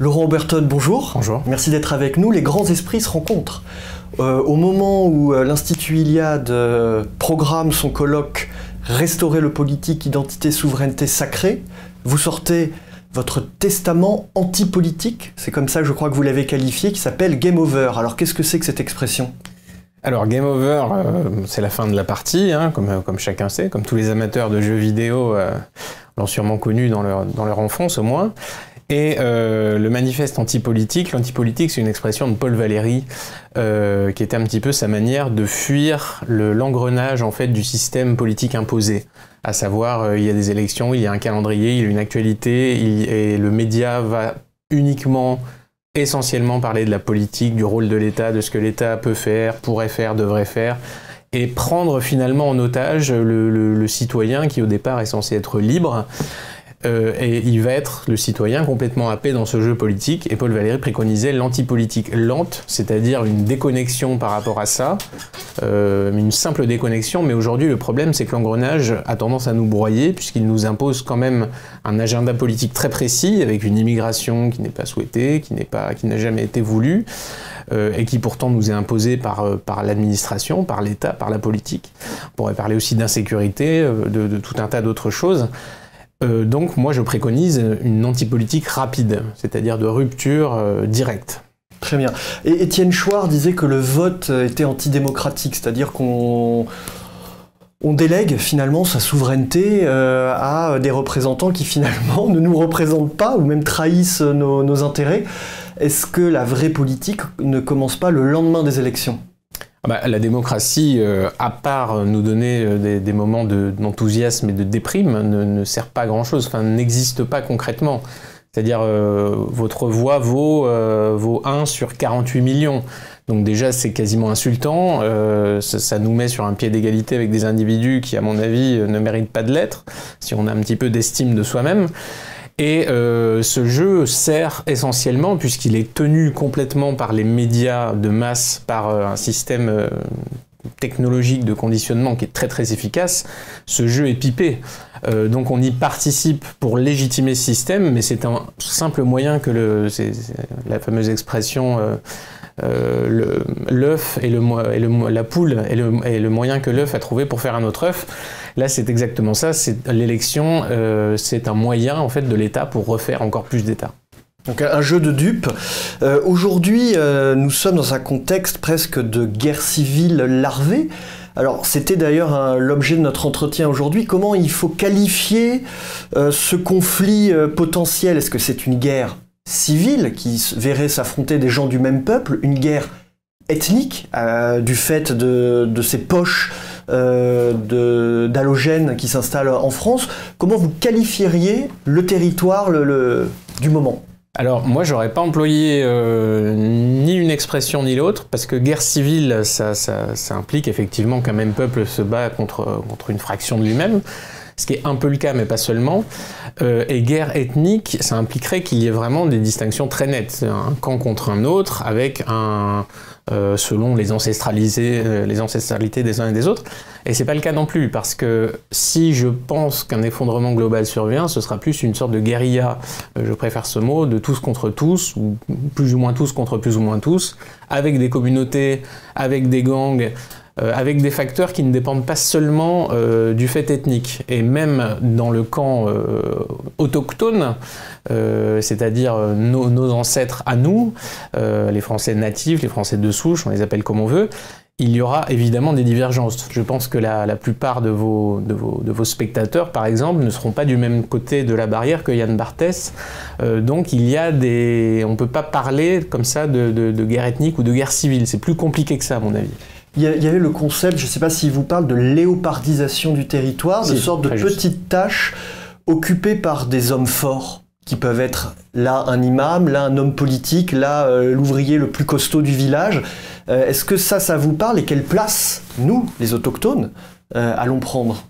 Laurent Oberton, bonjour. Bonjour. Merci d'être avec nous. Les grands esprits se rencontrent. Au moment où l'Institut Iliade programme son colloque « Restaurer le politique, identité, souveraineté sacrée », vous sortez votre testament anti-politique, c'est comme ça je crois que vous l'avez qualifié, qui s'appelle « Game Over ». Alors qu'est-ce que c'est que cette expression ? Alors Game Over, c'est la fin de la partie, hein, comme chacun sait, comme tous les amateurs de jeux vidéo l'ont sûrement connu dans leur enfance au moins. Et le manifeste anti-politique, l'anti-politique c'est une expression de Paul Valéry qui était un petit peu sa manière de fuir l'engrenage en fait du système politique imposé. À savoir, il y a des élections, il y a un calendrier, il y a une actualité, et le média va uniquement, essentiellement parler de la politique, du rôle de l'État, de ce que l'État peut faire, pourrait faire, devrait faire, et prendre finalement en otage le citoyen qui au départ est censé être libre. Et il va être le citoyen complètement happé dans ce jeu politique, et Paul Valéry préconisait l'antipolitique lente, c'est-à-dire une déconnexion par rapport à ça, une simple déconnexion, mais aujourd'hui le problème c'est que l'engrenage a tendance à nous broyer, puisqu'il nous impose quand même un agenda politique très précis, avec une immigration qui n'est pas souhaitée, qui n'a jamais été voulue, et qui pourtant nous est imposée par l'administration, par l'État, par la politique. On pourrait parler aussi d'insécurité, de tout un tas d'autres choses. Donc moi je préconise une antipolitique rapide, c'est-à-dire de rupture directe. Très bien. Et Étienne Chouard disait que le vote était antidémocratique, c'est-à-dire qu'on délègue finalement sa souveraineté à des représentants qui finalement ne nous représentent pas ou même trahissent nos intérêts. Est-ce que la vraie politique ne commence pas le lendemain des élections ? La démocratie, à part nous donner des moments d'enthousiasme et de déprime, ne sert pas à grand-chose, enfin n'existe pas concrètement. C'est-à-dire, votre voix vaut 1 sur 48 millions. Donc déjà, c'est quasiment insultant, ça nous met sur un pied d'égalité avec des individus qui, à mon avis, ne méritent pas de l'être, si on a un petit peu d'estime de soi-même. Et ce jeu sert essentiellement, puisqu'il est tenu complètement par les médias de masse, par un système technologique de conditionnement qui est très très efficace, ce jeu est pipé. Donc on y participe pour légitimer ce système, mais c'est un simple moyen que c'est la fameuse expression l'œuf et la poule est le moyen que l'œuf a trouvé pour faire un autre œuf. Là, c'est exactement ça. L'élection, c'est un moyen en fait de l'État pour refaire encore plus d'État. Donc un jeu de dupes. Aujourd'hui, nous sommes dans un contexte presque de guerre civile larvée. Alors, c'était d'ailleurs l'objet de notre entretien aujourd'hui. Comment il faut qualifier ce conflit potentiel? Est-ce que c'est une guerre civile qui verrait s'affronter des gens du même peuple, une guerre ethnique du fait de ces poches d'halogènes qui s'installent en France? Comment vous qualifieriez le territoire du moment? Alors moi j'aurais pas employé ni une expression ni l'autre, parce que guerre civile ça implique effectivement qu'un même peuple se bat contre une fraction de lui-même, ce qui est un peu le cas mais pas seulement, et guerre ethnique ça impliquerait qu'il y ait vraiment des distinctions très nettes, un camp contre un autre avec selon les ancestralités des uns et des autres, et c'est pas le cas non plus, parce que si je pense qu'un effondrement global survient, ce sera plus une sorte de guérilla, je préfère ce mot, de tous contre tous, ou plus ou moins tous contre plus ou moins tous, avec des communautés, avec des gangs, avec des facteurs qui ne dépendent pas seulement du fait ethnique. Et même dans le camp autochtone, c'est-à-dire nos ancêtres à nous, les Français natifs, les Français de souche, on les appelle comme on veut, il y aura évidemment des divergences. Je pense que la plupart de vos spectateurs, par exemple, ne seront pas du même côté de la barrière que Yann Barthès. Donc il y a on ne peut pas parler comme ça de guerre ethnique ou de guerre civile. C'est plus compliqué que ça, à mon avis. Il y avait le concept, je ne sais pas s'il vous parle, de léopardisation du territoire, de sorte de petites tâches occupées par des hommes forts, qui peuvent être là un imam, là un homme politique, là l'ouvrier le plus costaud du village. Est-ce que ça vous parle, et quelle place, nous, les autochtones, allons prendre ?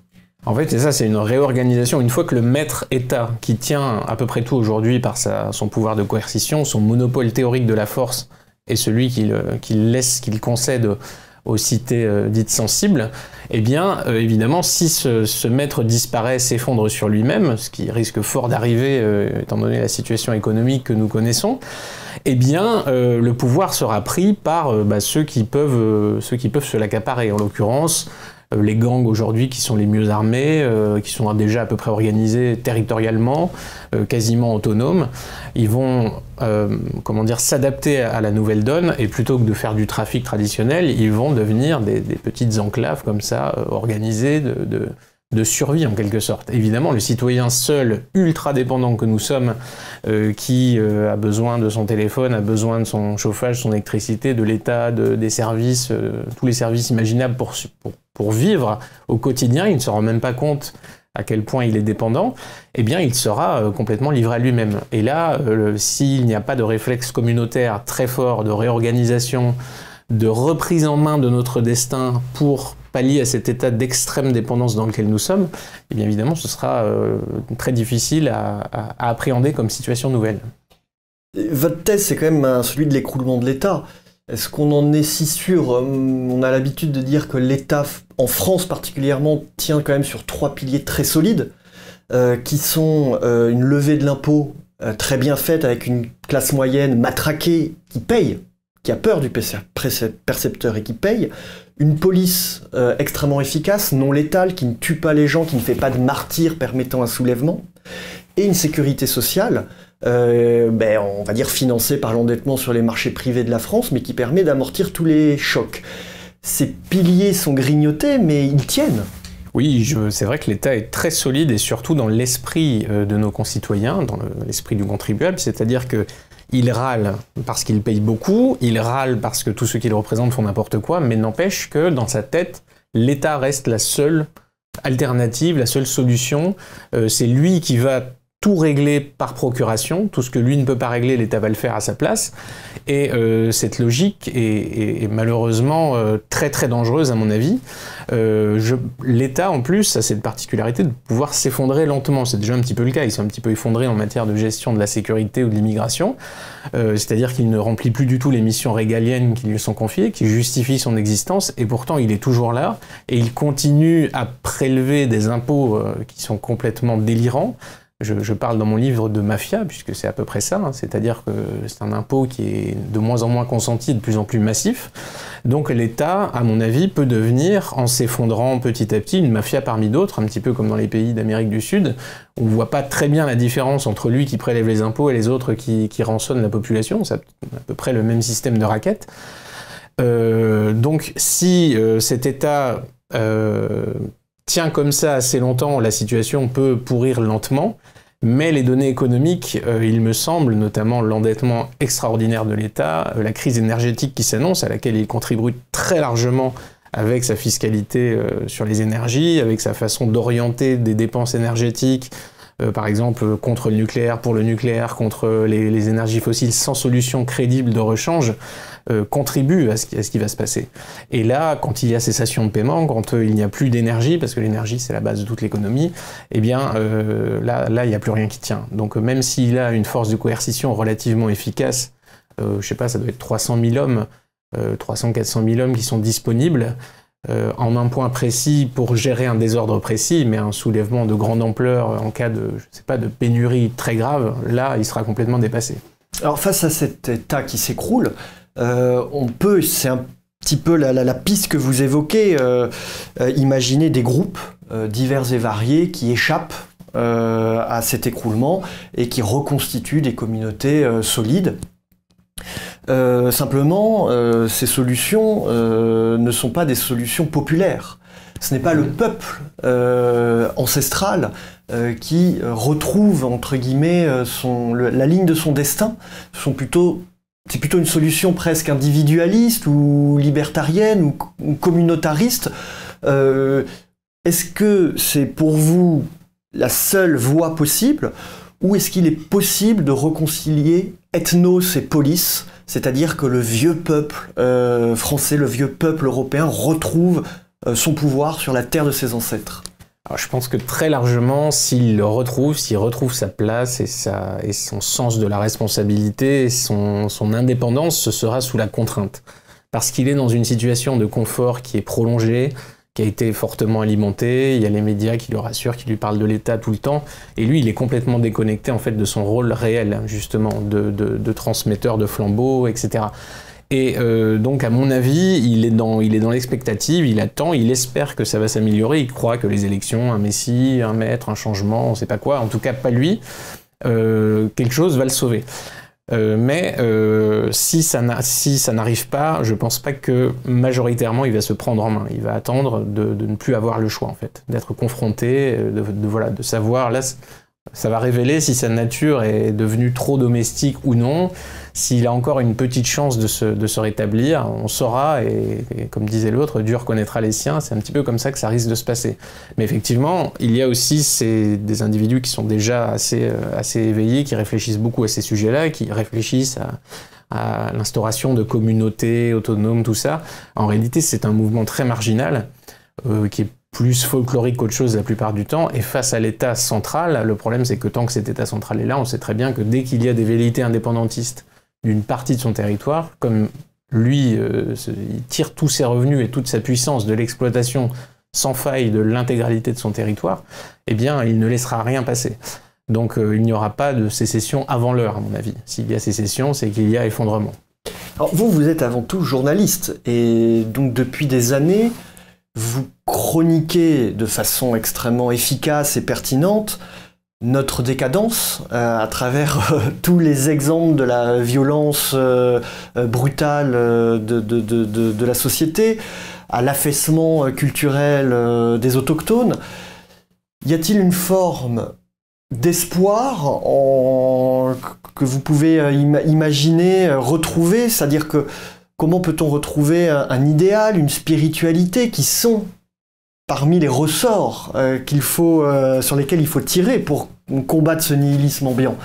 En fait, c'est une réorganisation. Une fois que le maître État, qui tient à peu près tout aujourd'hui par son pouvoir de coercition, son monopole théorique de la force, et celui qu'il concède aux cités dites sensibles, eh bien, évidemment, si ce maître disparaît, s'effondre sur lui-même, ce qui risque fort d'arriver, étant donné la situation économique que nous connaissons, eh bien, le pouvoir sera pris par ceux qui peuvent se l'accaparer. En l'occurrence, les gangs aujourd'hui qui sont les mieux armés, qui sont déjà à peu près organisés territorialement, quasiment autonomes, ils vont s'adapter à la nouvelle donne, et plutôt que de faire du trafic traditionnel, ils vont devenir des petites enclaves comme ça, organisées de survie en quelque sorte. Évidemment, le citoyen seul, ultra dépendant que nous sommes, qui a besoin de son téléphone, a besoin de son chauffage, son électricité, de l'État, des services, tous les services imaginables pour vivre au quotidien, il ne se rend même pas compte à quel point il est dépendant, eh bien il sera complètement livré à lui-même. Et là, s'il n'y a pas de réflexe communautaire très fort, de réorganisation, de reprise en main de notre destin pour pallier à cet état d'extrême dépendance dans lequel nous sommes, eh bien évidemment ce sera très difficile à appréhender comme situation nouvelle. Votre thèse, c'est quand même celui de l'écroulement de l'État. Est-ce qu'on en est si sûr? On a l'habitude de dire que l'État, en France particulièrement, tient quand même sur 3 piliers très solides, qui sont une levée de l'impôt très bien faite avec une classe moyenne matraquée qui paye, qui a peur du percepteur et qui paye, une police extrêmement efficace, non létale, qui ne tue pas les gens, qui ne fait pas de martyrs permettant un soulèvement, et une sécurité sociale, on va dire financée par l'endettement sur les marchés privés de la France, mais qui permet d'amortir tous les chocs. Ces piliers sont grignotés, mais ils tiennent. Oui, c'est vrai que l'État est très solide, et surtout dans l'esprit de nos concitoyens, dans l'esprit du contribuable, c'est-à-dire que il râle parce qu'il paye beaucoup, il râle parce que tous ceux qui le représentent font n'importe quoi, mais n'empêche que dans sa tête, l'État reste la seule alternative, la seule solution. C'est lui qui va tout régler par procuration, tout ce que lui ne peut pas régler, l'État va le faire à sa place. Et cette logique est malheureusement très très dangereuse à mon avis. L'État en plus a cette particularité de pouvoir s'effondrer lentement, c'est déjà un petit peu le cas, il s'est un petit peu effondré en matière de gestion de la sécurité ou de l'immigration, c'est-à-dire qu'il ne remplit plus du tout les missions régaliennes qui lui sont confiées, qui justifient son existence, et pourtant il est toujours là, et il continue à prélever des impôts qui sont complètement délirants. Je parle dans mon livre de mafia, puisque c'est à peu près ça, hein, c'est-à-dire que c'est un impôt qui est de moins en moins consenti, de plus en plus massif. Donc l'État, à mon avis, peut devenir, en s'effondrant petit à petit, une mafia parmi d'autres, un petit peu comme dans les pays d'Amérique du Sud. On ne voit pas très bien la différence entre lui qui prélève les impôts et les autres qui rançonnent la population, c'est à peu près le même système de raquette. Donc si cet État tient comme ça assez longtemps, la situation peut pourrir lentement, mais les données économiques, il me semble, notamment l'endettement extraordinaire de l'État, la crise énergétique qui s'annonce, à laquelle il contribue très largement avec sa fiscalité sur les énergies, avec sa façon d'orienter des dépenses énergétiques, par exemple contre le nucléaire, pour le nucléaire, contre les énergies fossiles sans solution crédible de rechange, contribue à ce qui va se passer. Et là, quand il y a cessation de paiement, quand il n'y a plus d'énergie, parce que l'énergie c'est la base de toute l'économie, eh bien là il n'y a plus rien qui tient. Donc même s'il a une force de coercition relativement efficace, je sais pas, ça doit être 300 000 hommes, 300-400 000 hommes qui sont disponibles, en un point précis pour gérer un désordre précis, mais un soulèvement de grande ampleur en cas de, je sais pas, de pénurie très grave, là il sera complètement dépassé. Alors face à cet État qui s'écroule, on peut, c'est un petit peu la piste que vous évoquez, imaginer des groupes divers et variés qui échappent à cet écroulement et qui reconstituent des communautés solides. Simplement, ces solutions ne sont pas des solutions populaires. Ce n'est pas le peuple ancestral qui retrouve, entre guillemets, la ligne de son destin. C'est plutôt une solution presque individualiste ou libertarienne ou communautariste. Est-ce que c'est pour vous la seule voie possible, ou est-ce qu'il est possible de réconcilier ethnos et polis, c'est-à-dire que le vieux peuple français, le vieux peuple européen retrouve son pouvoir sur la terre de ses ancêtres? Alors, je pense que très largement, s'il retrouve sa place et son sens de la responsabilité, et son indépendance, ce sera sous la contrainte. parce qu'il est dans une situation de confort qui est prolongée, qui a été fortement alimenté, il y a les médias qui le rassurent, qui lui parlent de l'État tout le temps, et lui, il est complètement déconnecté en fait de son rôle réel, justement, de transmetteur de flambeaux, etc. Et donc, à mon avis, il est dans l'expectative, il attend, il espère que ça va s'améliorer, il croit que les élections, un messie, un maître, un changement, on ne sait pas quoi, en tout cas pas lui, quelque chose va le sauver. Mais si ça n'arrive pas, je pense pas que majoritairement il va se prendre en main. Il va attendre de ne plus avoir le choix en fait, d'être confronté, voilà, de savoir là, ça va révéler si sa nature est devenue trop domestique ou non. S'il a encore une petite chance de se rétablir, on saura, et comme disait l'autre, Dieu reconnaîtra les siens, c'est un petit peu comme ça que ça risque de se passer. Mais effectivement, il y a aussi des individus qui sont déjà assez éveillés, qui réfléchissent beaucoup à ces sujets-là, qui réfléchissent à l'instauration de communautés autonomes, tout ça. En réalité, c'est un mouvement très marginal, qui est plus folklorique qu'autre chose la plupart du temps, et face à l'État central, le problème c'est que tant que cet État central est là, on sait très bien que dès qu'il y a des velléités indépendantistes d'une partie de son territoire, comme lui, il tire tous ses revenus et toute sa puissance de l'exploitation sans faille de l'intégralité de son territoire, eh bien il ne laissera rien passer. Donc il n'y aura pas de sécession avant l'heure, à mon avis. S'il y a sécession, c'est qu'il y a effondrement. Alors vous êtes avant tout journaliste, et donc depuis des années, vous chroniquez de façon extrêmement efficace et pertinente notre décadence à travers tous les exemples de la violence brutale de la société, à l'affaissement culturel des autochtones. Y a-t-il une forme d'espoir que vous pouvez imaginer retrouver, c'est-à-dire que comment peut-on retrouver un idéal, une spiritualité qui sont parmi les ressorts sur lesquels il faut tirer pour combattre ce nihilisme ambiant?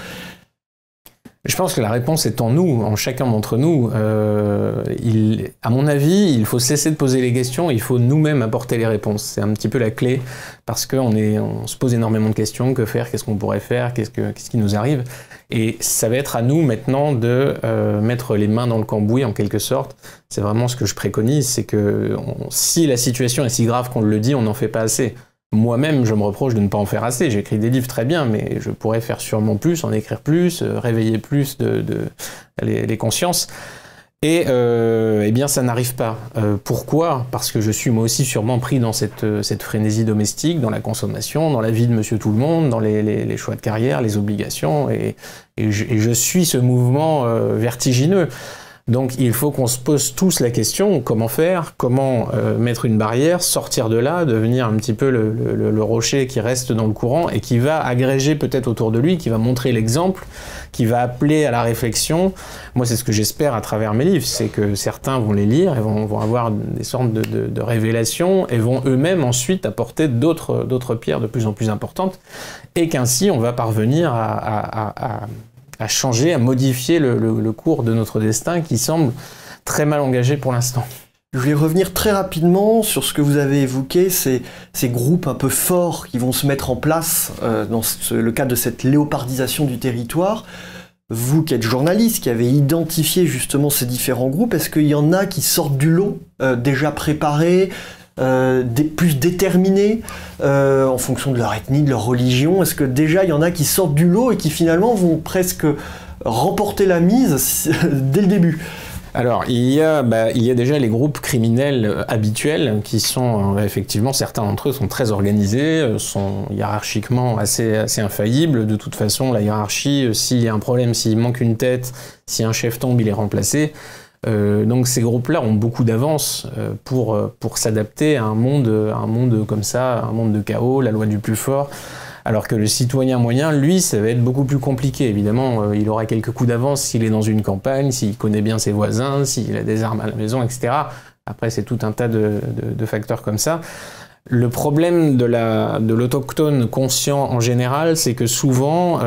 Je pense que la réponse est en nous, en chacun d'entre nous. À mon avis, il faut cesser de poser les questions, il faut nous-mêmes apporter les réponses. C'est un petit peu la clé, parce qu'on se pose énormément de questions. Que faire? Qu'est-ce qu'on pourrait faire? Qu'est-ce qui nous arrive? Et ça va être à nous maintenant de mettre les mains dans le cambouis, en quelque sorte. C'est vraiment ce que je préconise, c'est que si la situation est si grave qu'on le dit, on n'en fait pas assez. Moi-même, je me reproche de ne pas en faire assez. J'écris des livres très bien, mais je pourrais faire sûrement plus, en écrire plus, réveiller plus les consciences. Et eh bien, ça n'arrive pas. Pourquoi? Parce que je suis moi aussi sûrement pris dans cette frénésie domestique, dans la consommation, dans la vie de monsieur tout le monde, dans les choix de carrière, les obligations, et je suis ce mouvement vertigineux. Donc il faut qu'on se pose tous la question, comment faire, comment mettre une barrière, sortir de là, devenir un petit peu le rocher qui reste dans le courant et qui va agréger peut-être autour de lui, qui va montrer l'exemple, qui va appeler à la réflexion. Moi c'est ce que j'espère à travers mes livres, c'est que certains vont les lire et vont avoir des sortes de révélations et vont eux-mêmes ensuite apporter d'autres pierres de plus en plus importantes, et qu'ainsi on va parvenir à changer, à modifier le cours de notre destin qui semble très mal engagé pour l'instant. Je vais revenir très rapidement sur ce que vous avez évoqué, ces groupes un peu forts qui vont se mettre en place dans le cadre de cette léopardisation du territoire. Vous qui êtes journaliste, qui avez identifié justement ces différents groupes, est-ce qu'il y en a qui sortent du lot, déjà préparés, plus déterminés en fonction de leur ethnie, de leur religion? Est-ce que déjà il y en a qui sortent du lot et qui finalement vont presque remporter la mise dès le début? Alors, il y a déjà les groupes criminels habituels qui sont, effectivement, certains d'entre eux sont très organisés, sont hiérarchiquement assez infaillibles. De toute façon, la hiérarchie, s'il y a un problème, s'il manque une tête, si un chef tombe, il est remplacé. Donc ces groupes-là ont beaucoup d'avance pour s'adapter à un monde comme ça, un monde de chaos, la loi du plus fort. Alors que le citoyen moyen, lui, ça va être beaucoup plus compliqué. Évidemment, il aura quelques coups d'avance s'il est dans une campagne, s'il connaît bien ses voisins, s'il a des armes à la maison, etc. Après, c'est tout un tas de facteurs comme ça. Le problème de l'autochtone conscient en général, c'est que souvent,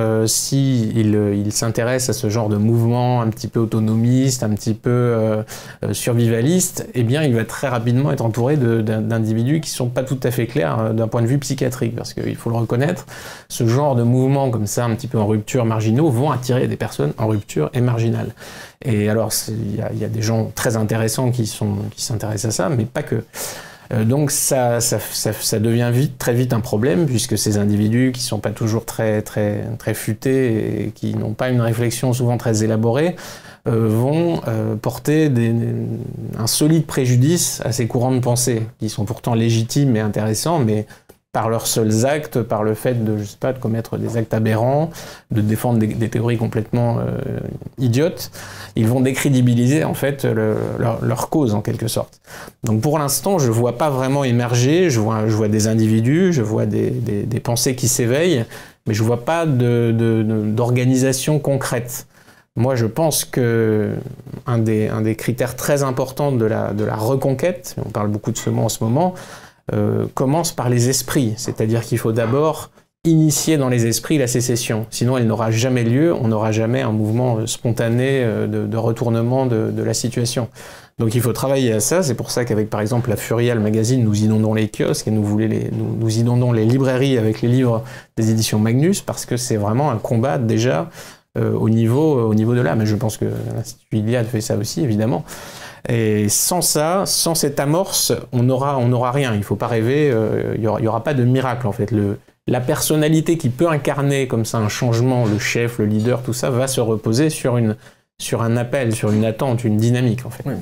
il s'intéresse à ce genre de mouvement un petit peu autonomiste, un petit peu survivaliste, eh bien, il va très rapidement être entouré d'individus qui sont pas tout à fait clairs d'un point de vue psychiatrique, parce qu'il faut le reconnaître, ce genre de mouvements comme ça, un petit peu en rupture, marginaux, vont attirer des personnes en rupture et marginales. Et alors, il y a des gens très intéressants qui s'intéressent à ça, mais pas que. Donc ça devient très vite un problème, puisque ces individus qui sont pas toujours très futés et qui n'ont pas une réflexion souvent très élaborée vont porter un solide préjudice à ces courants de pensée, qui sont pourtant légitimes et intéressants, mais par leurs seuls actes, par le fait de, je sais pas, de commettre des actes aberrants, de défendre des théories complètement idiotes, ils vont décrédibiliser en fait leur cause en quelque sorte. Donc pour l'instant, je vois pas vraiment émerger, je vois des individus, je vois des pensées qui s'éveillent, mais je vois pas d'organisation concrète. Moi, je pense que un des critères très importants de la reconquête, on parle beaucoup de ce mot en ce moment, commence par les esprits, c'est-à-dire qu'il faut d'abord initier dans les esprits la sécession, sinon elle n'aura jamais lieu, on n'aura jamais un mouvement spontané de retournement de la situation. Donc il faut travailler à ça, c'est pour ça qu'avec par exemple la Furia, le magazine, nous inondons les kiosques et nous inondons les librairies avec les livres des éditions Magnus, parce que c'est vraiment un combat déjà au niveau de l'âme, et je pense que l'Institut Iliade fait ça aussi évidemment. Et sans ça, sans cette amorce, on n'aura rien. Il ne faut pas rêver, il n'y aura pas de miracle en fait. La personnalité qui peut incarner comme ça un changement, le chef, le leader, tout ça, va se reposer sur un appel, sur une attente, une dynamique en fait. Oui,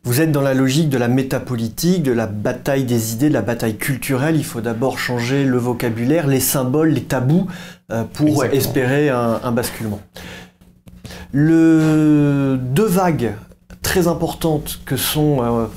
vous êtes dans la logique de la métapolitique, de la bataille des idées, de la bataille culturelle. Il faut d'abord changer le vocabulaire, les symboles, les tabous pour Exactement. Espérer un basculement. Deux vagues très importantes que sont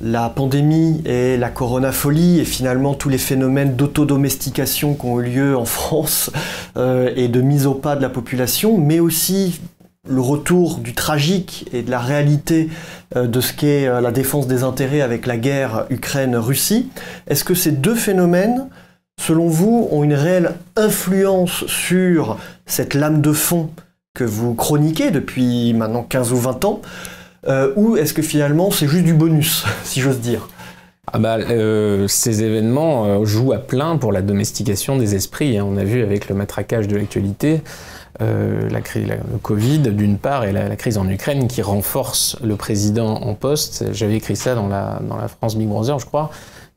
la pandémie et la coronafolie et finalement tous les phénomènes d'autodomestication qui ont eu lieu en France et de mise au pas de la population, mais aussi le retour du tragique et de la réalité de ce qu'est la défense des intérêts avec la guerre Ukraine-Russie. Est-ce que ces deux phénomènes, selon vous, ont une réelle influence sur cette lame de fond que vous chroniquez depuis maintenant 15 ou 20 ans ou est-ce que finalement c'est juste du bonus, si j'ose dire? Ces événements jouent à plein pour la domestication des esprits. On a vu avec le matraquage de l'actualité, le Covid d'une part et la crise en Ukraine qui renforce le président en poste. J'avais écrit ça dans la France Big Brother, je crois,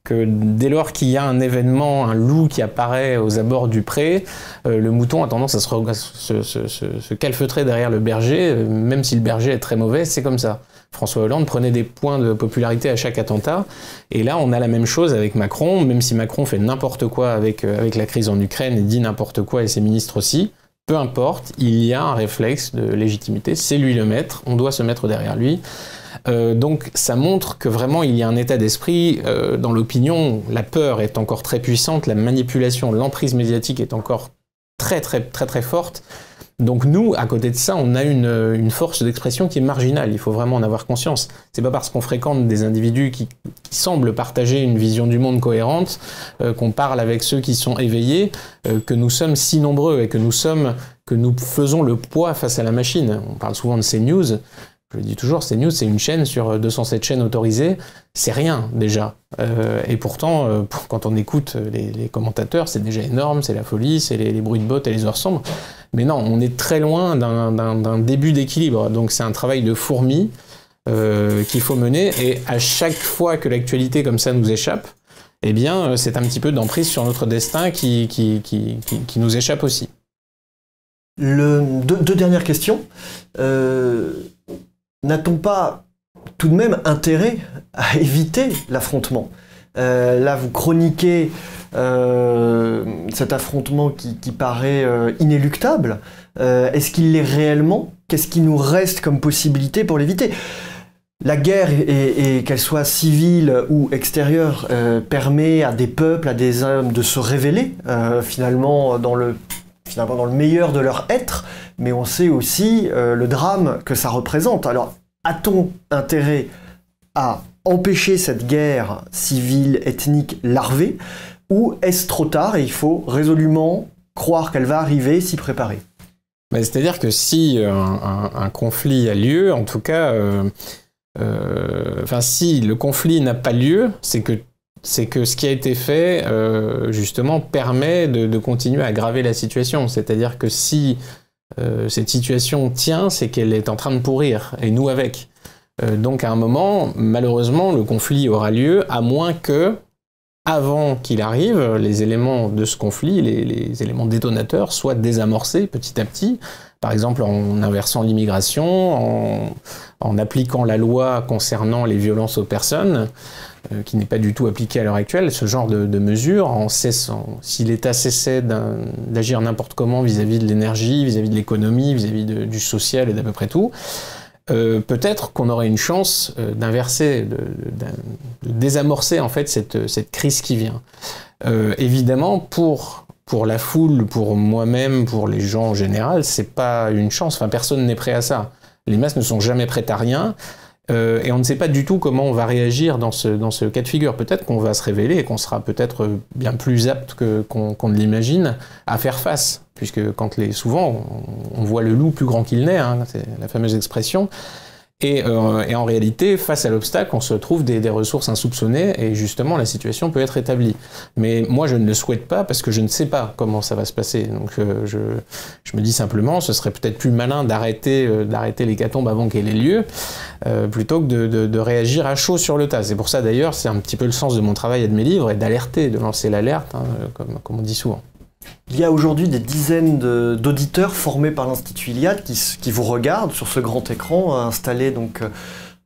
que dès lors qu'il y a un événement, un loup qui apparaît aux abords du pré, le mouton a tendance à se calfeutrer derrière le berger, même si le berger est très mauvais, c'est comme ça. François Hollande prenait des points de popularité à chaque attentat, et là on a la même chose avec Macron, même si Macron fait n'importe quoi avec la crise en Ukraine et dit n'importe quoi et ses ministres aussi, peu importe, il y a un réflexe de légitimité, c'est lui le maître, on doit se mettre derrière lui. Donc ça montre que vraiment il y a un état d'esprit dans l'opinion, la peur est encore très puissante, la manipulation, l'emprise médiatique est encore très forte. Donc nous, à côté de ça, on a une force d'expression qui est marginale, il faut vraiment en avoir conscience. C'est pas parce qu'on fréquente des individus qui semblent partager une vision du monde cohérente, qu'on parle avec ceux qui sont éveillés, que nous sommes si nombreux et que nous faisons le poids face à la machine. On parle souvent de CNews. Je le dis toujours, CNews, c'est une chaîne sur 207 chaînes autorisées, c'est rien déjà. Et pourtant, quand on écoute les commentateurs, c'est déjà énorme, c'est la folie, c'est les bruits de bottes et les heures sombres. Mais non, on est très loin d'un début d'équilibre. Donc c'est un travail de fourmi qu'il faut mener. Et à chaque fois que l'actualité comme ça nous échappe, eh bien, c'est un petit peu d'emprise sur notre destin qui nous échappe aussi. Deux dernières questions. N'a-t-on pas tout de même intérêt à éviter l'affrontement? Là, vous chroniquez cet affrontement qui paraît inéluctable. Est-ce qu'il l'est réellement? Qu'est-ce qui nous reste comme possibilité pour l'éviter? La guerre, et qu'elle soit civile ou extérieure, permet à des peuples, à des hommes de se révéler finalement dans le meilleur de leur être, mais on sait aussi le drame que ça représente. Alors, a-t-on intérêt à empêcher cette guerre civile, ethnique larvée, ou est-ce trop tard et il faut résolument croire qu'elle va arriver, s'y préparer? C'est-à-dire que si un conflit a lieu, en tout cas, si le conflit n'a pas lieu, c'est que ce qui a été fait, justement, permet de continuer à aggraver la situation. C'est-à-dire que si cette situation tient, c'est qu'elle est en train de pourrir, et nous avec. Donc à un moment, malheureusement, le conflit aura lieu, à moins que, avant qu'il arrive, les éléments de ce conflit, les éléments détonateurs, soient désamorcés petit à petit, par exemple en inversant l'immigration, en appliquant la loi concernant les violences aux personnes, qui n'est pas du tout appliquée à l'heure actuelle, ce genre de mesures, en cessant, si l'État cessait d'agir n'importe comment vis-à-vis de l'énergie, vis-à-vis de l'économie, vis-à-vis du social et d'à peu près tout, peut-être qu'on aurait une chance d'inverser, de désamorcer en fait cette crise qui vient. Évidemment, pour la foule, pour moi-même, pour les gens en général, c'est pas une chance. Enfin, personne n'est prêt à ça. Les masses ne sont jamais prêtes à rien. Et on ne sait pas du tout comment on va réagir dans ce cas de figure. Peut-être qu'on va se révéler et qu'on sera peut-être bien plus apte qu'on ne l'imagine à faire face. Puisque souvent, on voit le loup plus grand qu'il n'est, hein, c'est la fameuse expression. Et en réalité, face à l'obstacle, on se trouve des ressources insoupçonnées et justement la situation peut être établie. Mais moi je ne le souhaite pas parce que je ne sais pas comment ça va se passer. Donc je me dis simplement, ce serait peut-être plus malin d'arrêter l'hécatombe avant qu'elle ait lieu, plutôt que de réagir à chaud sur le tas. C'est pour ça d'ailleurs, c'est un petit peu le sens de mon travail et de mes livres, et d'alerter, de lancer l'alerte, hein, comme on dit souvent. Il y a aujourd'hui des dizaines d'auditeurs formés par l'Institut Iliade qui vous regardent sur ce grand écran installé donc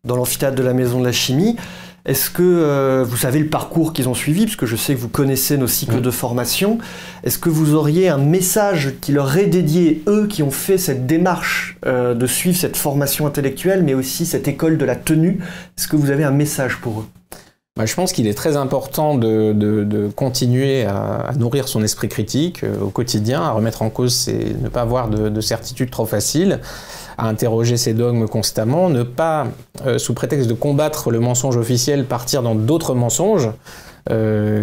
dans l'amphithéâtre de la Maison de la Chimie. Est-ce que vous savez le parcours qu'ils ont suivi, parce que je sais que vous connaissez nos cycles de formation. Est-ce que vous auriez un message qui leur est dédié, eux qui ont fait cette démarche de suivre cette formation intellectuelle, mais aussi cette école de la tenue? Est-ce que vous avez un message pour eux? Je pense qu'il est très important de continuer à nourrir son esprit critique au quotidien, à remettre en cause ne pas avoir de certitudes trop faciles, à interroger ses dogmes constamment, ne pas, sous prétexte de combattre le mensonge officiel, partir dans d'autres mensonges,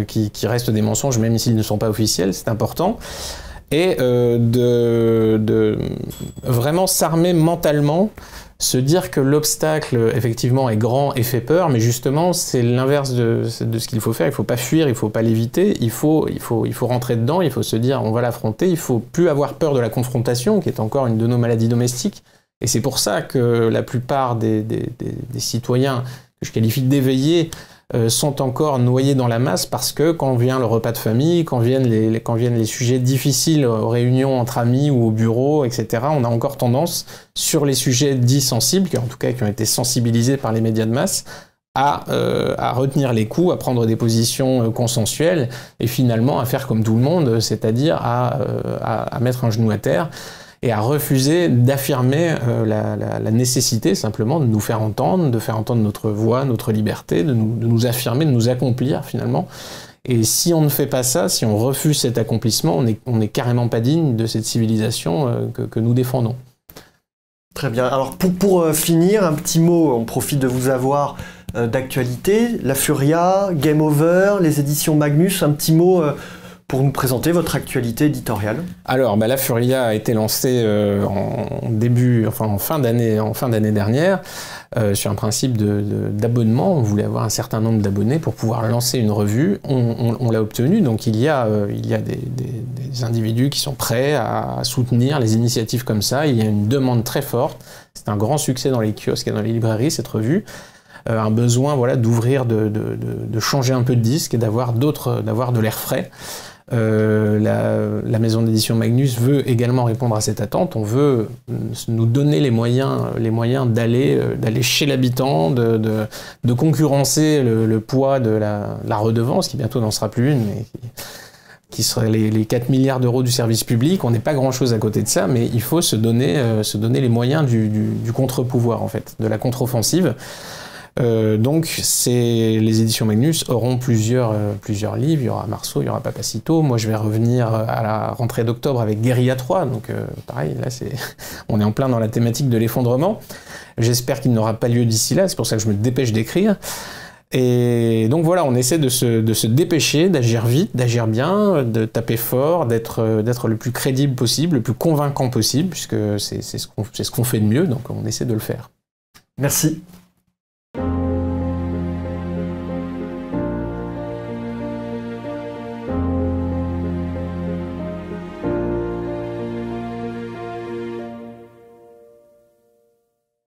qui restent des mensonges même s'ils ne sont pas officiels, c'est important, et de vraiment s'armer mentalement, se dire que l'obstacle, effectivement, est grand et fait peur, mais justement, c'est l'inverse de ce qu'il faut faire. Il ne faut pas fuir, il ne faut pas l'éviter, il faut rentrer dedans, il faut se dire on va l'affronter, il ne faut plus avoir peur de la confrontation, qui est encore une de nos maladies domestiques. Et c'est pour ça que la plupart des citoyens, que je qualifie d'éveillés, sont encore noyés dans la masse, parce que quand vient le repas de famille, quand viennent les sujets difficiles aux réunions entre amis ou au bureau, etc., on a encore tendance, sur les sujets dits sensibles, en tout cas qui ont été sensibilisés par les médias de masse, à retenir les coups, à prendre des positions consensuelles, et finalement à faire comme tout le monde, c'est-à-dire à mettre un genou à terre, et à refuser d'affirmer la nécessité simplement de nous faire entendre, de faire entendre notre voix, notre liberté, de nous affirmer, de nous accomplir finalement. Et si on ne fait pas ça, si on refuse cet accomplissement, on n'est carrément pas digne de cette civilisation que nous défendons. Très bien. Alors pour finir, un petit mot, on profite de vous avoir d'actualité. La Furia, Game Over, les éditions Magnus, un petit mot pour nous présenter votre actualité éditoriale. Alors, La Furia a été lancée en fin d'année dernière, sur un principe d'abonnement. On voulait avoir un certain nombre d'abonnés pour pouvoir lancer une revue. On l'a obtenu, donc il y a des individus qui sont prêts à soutenir les initiatives comme ça. Il y a une demande très forte. C'est un grand succès dans les kiosques et dans les librairies, cette revue. Un besoin d'ouvrir, de changer un peu de disque et d'avoir de l'air frais. La maison d'édition Magnus veut également répondre à cette attente. On veut nous donner les moyens d'aller chez l'habitant, de concurrencer le poids de la redevance, qui bientôt n'en sera plus une, mais qui serait les 4 milliards d'euros du service public. On n'est pas grand-chose à côté de ça, mais il faut se donner les moyens du contre-pouvoir, en fait, de la contre-offensive. Donc les éditions Magnus auront plusieurs livres. Il y aura Marceau, il y aura Papacito. Moi je vais revenir à la rentrée d'octobre avec Guérilla 3, donc pareil, là on est en plein dans la thématique de l'effondrement. J'espère qu'il n'aura pas lieu d'ici là, c'est pour ça que je me dépêche d'écrire. Et donc voilà, on essaie de se dépêcher, d'agir vite, d'agir bien, de taper fort, d'être le plus crédible possible, le plus convaincant possible, puisque c'est ce qu'on fait de mieux, donc on essaie de le faire. Merci.